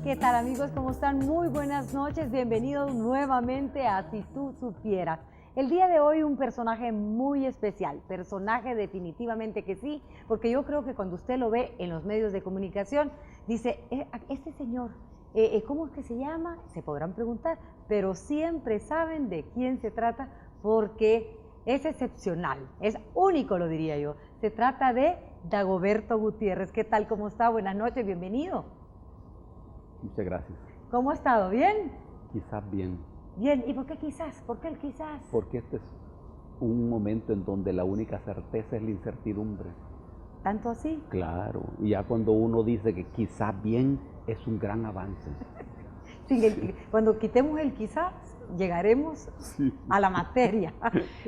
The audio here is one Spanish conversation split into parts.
¿Qué tal, amigos? ¿Cómo están? Muy buenas noches. Bienvenidos nuevamente a Si Tú Supieras. El día de hoy un personaje muy especial, personaje definitivamente que sí, porque yo creo que cuando usted lo ve en los medios de comunicación, dice, este señor, ¿cómo es que se llama? Se podrán preguntar, pero siempre saben de quién se trata porque es excepcional, es único, lo diría yo. Se trata de Dagoberto Gutiérrez. ¿Qué tal? ¿Cómo está? Buenas noches, bienvenido. Muchas gracias. ¿Cómo ha estado? ¿Bien? Quizás bien. Bien, ¿y por qué quizás? ¿Por qué el quizás? Porque este es un momento en donde la única certeza es la incertidumbre. ¿Tanto así? Claro, y ya cuando uno dice que quizás bien, es un gran avance. Cuando quitemos el quizás, llegaremos a la materia.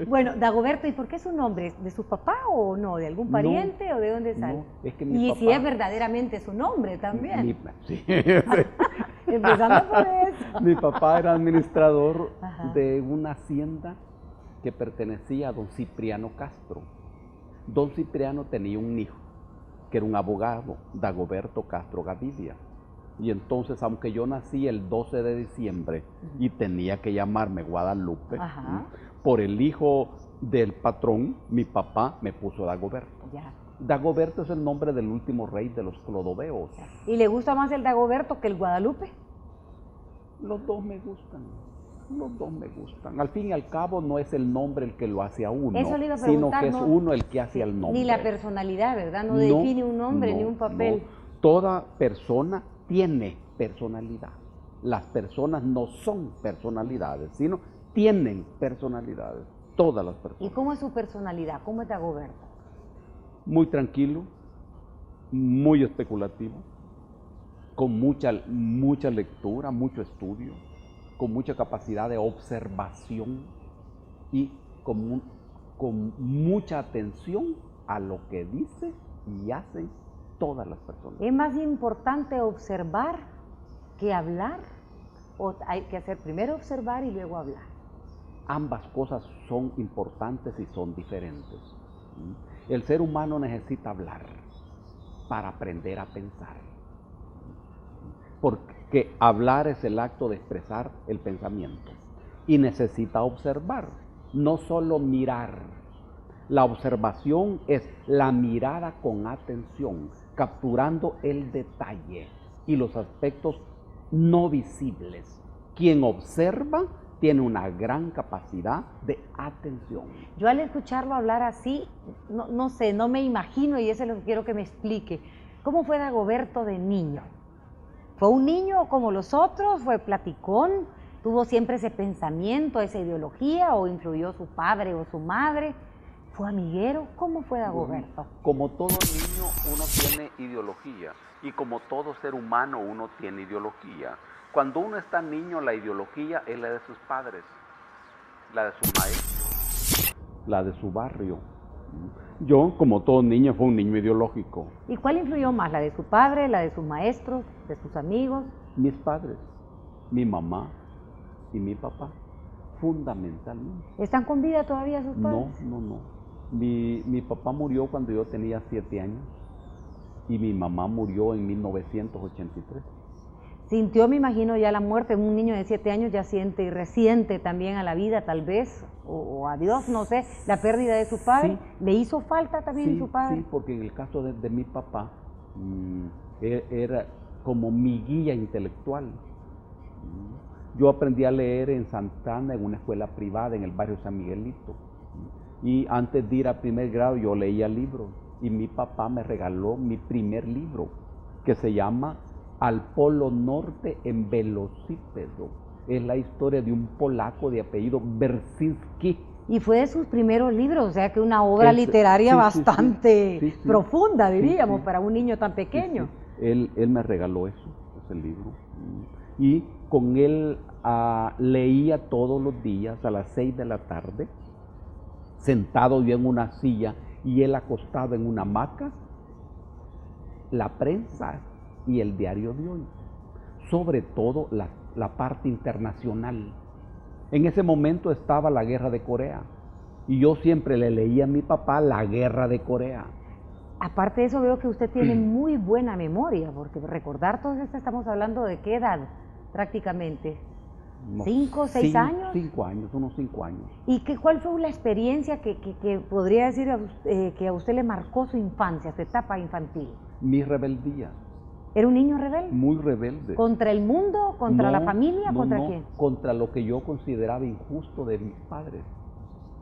Bueno, Dagoberto, ¿y por qué su nombre? ¿De su papá o no? ¿De algún pariente o de dónde sale? No, es que mi papá, si es verdaderamente su nombre también. Sí. Empezando por eso. Mi papá era administrador Ajá. de una hacienda que pertenecía a don Cipriano Castro. Don Cipriano tenía un hijo, que era un abogado, Dagoberto Castro Gavidia. Y entonces, aunque yo nací el 12 de diciembre y tenía que llamarme Guadalupe, por el hijo del patrón, mi papá me puso Dagoberto. Ya. Dagoberto es el nombre del último rey de los clodoveos. ¿Y le gusta más el Dagoberto que el Guadalupe? Los dos me gustan. Los dos me gustan. Al fin y al cabo no es el nombre el que lo hace a uno, eso le iba a sino preguntar, que es uno el que hace al nombre. Ni la personalidad, ¿verdad? No define un nombre ni un papel. No. Toda persona tiene personalidad. Las personas no son personalidades, sino tienen personalidades. Todas las personas. ¿Y cómo es su personalidad? ¿Cómo es Dagoberto? Muy tranquilo, muy especulativo, con mucha lectura, mucho estudio, con mucha capacidad de observación y con mucha atención a lo que dice y hacen todas las personas. ¿Es más importante observar que hablar? ¿O hay que hacer primero observar y luego hablar? Ambas cosas son importantes y son diferentes. El ser humano necesita hablar para aprender a pensar. Porque hablar es el acto de expresar el pensamiento. Y necesita observar, no solo mirar. La observación es la mirada con atención, capturando el detalle y los aspectos no visibles. Quien observa tiene una gran capacidad de atención. Yo al escucharlo hablar así, no sé, no me imagino, y eso es lo que quiero que me explique. ¿Cómo fue Dagoberto de niño? ¿Fue un niño como los otros? ¿Fue platicón? ¿Tuvo siempre ese pensamiento, esa ideología? ¿O influyó su padre o su madre? ¿Fue amiguero? ¿Cómo fue Dagoberto? Como todo niño, uno tiene ideología. Y como todo ser humano, uno tiene ideología. Cuando uno está niño, la ideología es la de sus padres, la de su maestro, la de su barrio. Yo, como todo niño, fui un niño ideológico. ¿Y cuál influyó más? ¿La de su padre, la de sus maestros, de sus amigos? Mis padres, mi mamá y mi papá, fundamentalmente. ¿Están con vida todavía sus padres? No. Mi papá murió cuando yo tenía 7 años y mi mamá murió en 1983. Sintió, me imagino, ya la muerte. Un niño de 7 años ya siente y resiente también a la vida, tal vez, o a Dios, no sé, la pérdida de su padre. Sí. ¿Le hizo falta también su padre? Sí, porque en el caso de mi papá, era como mi guía intelectual. Yo aprendí a leer en Santana, en una escuela privada, en el barrio San Miguelito. Y antes de ir a primer grado, yo leía libros. Y mi papá me regaló mi primer libro, que se llama Al Polo Norte en Velocípedo. Es la historia de un polaco de apellido Bersinski. Y fue de sus primeros libros, o sea que una obra literaria bastante profunda, diríamos, para un niño tan pequeño. Él me regaló ese libro. Y con él leía todos los días a las 6 de la tarde, sentado yo en una silla y él acostado en una hamaca, la prensa y el diario de hoy, sobre todo la parte internacional. En ese momento estaba la guerra de Corea y yo siempre le leía a mi papá la guerra de Corea. Aparte de eso, veo que usted tiene muy buena memoria, porque recordar todo esto, estamos hablando de qué edad prácticamente. Unos 5, 6 años. 5 años, unos 5 años. ¿Y cuál fue la experiencia que podría decir que a usted le marcó su infancia, su etapa infantil? Mi rebeldía. ¿Era un niño rebelde? Muy rebelde. ¿Contra el mundo? ¿Contra la familia? No, ¿Contra no, quién? contra lo que yo consideraba injusto de mis padres.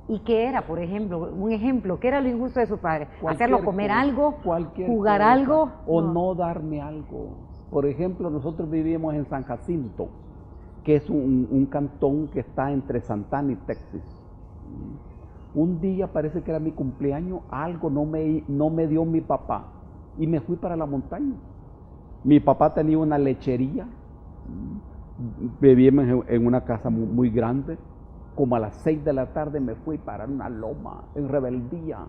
¿Y qué era, por ejemplo? Un ejemplo, ¿qué era lo injusto de su padre? Cualquier ¿Hacerlo comer cosa, algo? cualquier ¿Jugar cosa, algo? o no darme algo. Por ejemplo, nosotros vivíamos en San Jacinto, que es un cantón que está entre Santana y Texas. Un día, parece que era mi cumpleaños, algo no me dio mi papá y me fui para la montaña. Mi papá tenía una lechería, vivíamos en una casa muy grande. Como a las 6 de la tarde me fui para una loma en rebeldía.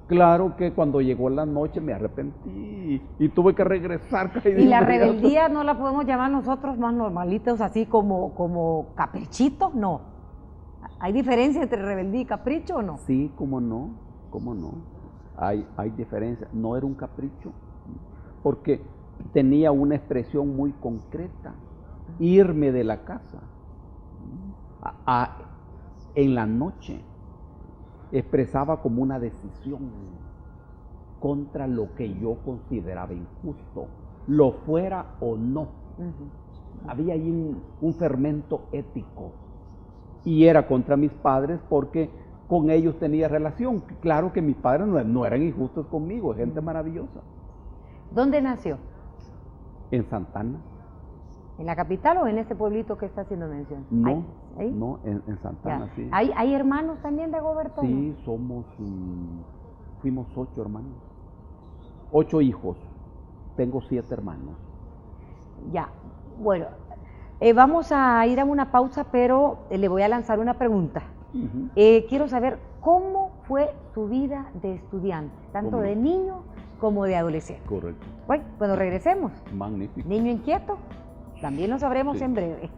Claro que cuando llegó la noche me arrepentí y tuve que regresar. Y la rebeldía no la podemos llamar nosotros más normalitos, así como caprichitos, no. ¿Hay diferencia entre rebeldía y capricho o no? Sí, cómo no. Hay diferencia. No era un capricho, porque tenía una expresión muy concreta. Irme de la casa en la noche expresaba como una decisión contra lo que yo consideraba injusto, lo fuera o no. Había ahí un fermento ético y era contra mis padres porque con ellos tenía relación. Claro que mis padres no eran injustos conmigo, gente maravillosa. ¿Dónde nació? En Santana. ¿En la capital o en este pueblito que está haciendo mención? No, ¿Ahí? no, en Santana, Ya. sí. ¿Hay hermanos también de Goberto? Sí, fuimos 8 hermanos. 8 hijos. Tengo 7 hermanos. Ya, bueno, vamos a ir a una pausa, pero le voy a lanzar una pregunta. Quiero saber cómo fue su vida de estudiante, tanto de niño como de adolescente. Correcto. Bueno, cuando regresemos. Magnífico. Niño inquieto, también lo sabremos en breve.